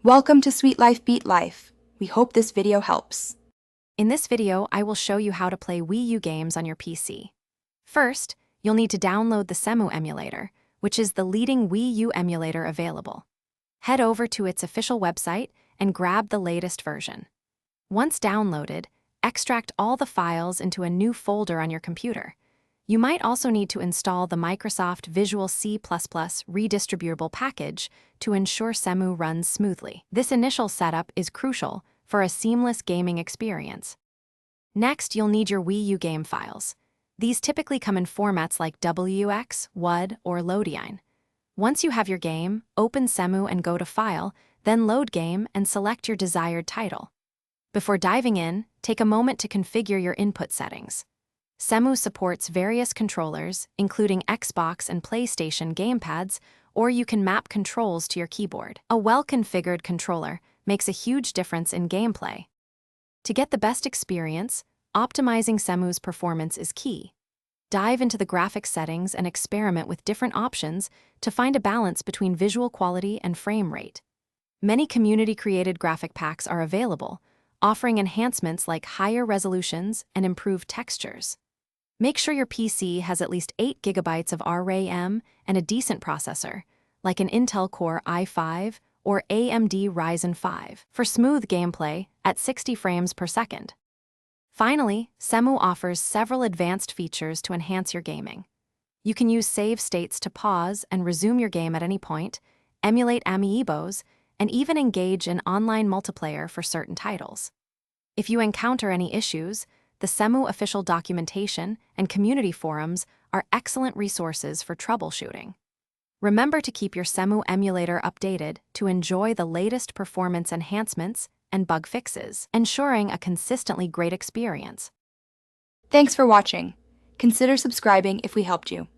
Welcome to Sweet Life Beat Life. We hope this video helps. In this video, I will show you how to play Wii U games on your PC. First, you'll need to download the Cemu emulator, which is the leading Wii U emulator available. Head over to its official website and grab the latest version. Once downloaded, extract all the files into a new folder on your computer. You might also need to install the Microsoft Visual C++ redistributable package to ensure Cemu runs smoothly. This initial setup is crucial for a seamless gaming experience. Next, you'll need your Wii U game files. These typically come in formats like WX, WUD, or Loadine. Once you have your game, open Cemu and go to File, then Load Game and select your desired title. Before diving in, take a moment to configure your input settings. Cemu supports various controllers, including Xbox and PlayStation gamepads, or you can map controls to your keyboard. A well-configured controller makes a huge difference in gameplay. To get the best experience, optimizing Cemu's performance is key. Dive into the graphics settings and experiment with different options to find a balance between visual quality and frame rate. Many community-created graphic packs are available, offering enhancements like higher resolutions and improved textures. Make sure your PC has at least 8 GB of RAM and a decent processor, like an Intel Core i5 or AMD Ryzen 5, for smooth gameplay at 60 frames per second. Finally, Cemu offers several advanced features to enhance your gaming. You can use save states to pause and resume your game at any point, emulate amiibos, and even engage in online multiplayer for certain titles. If you encounter any issues, the Cemu official documentation and community forums are excellent resources for troubleshooting. Remember to keep your Cemu emulator updated to enjoy the latest performance enhancements and bug fixes, ensuring a consistently great experience. Thanks for watching. Consider subscribing if we helped you.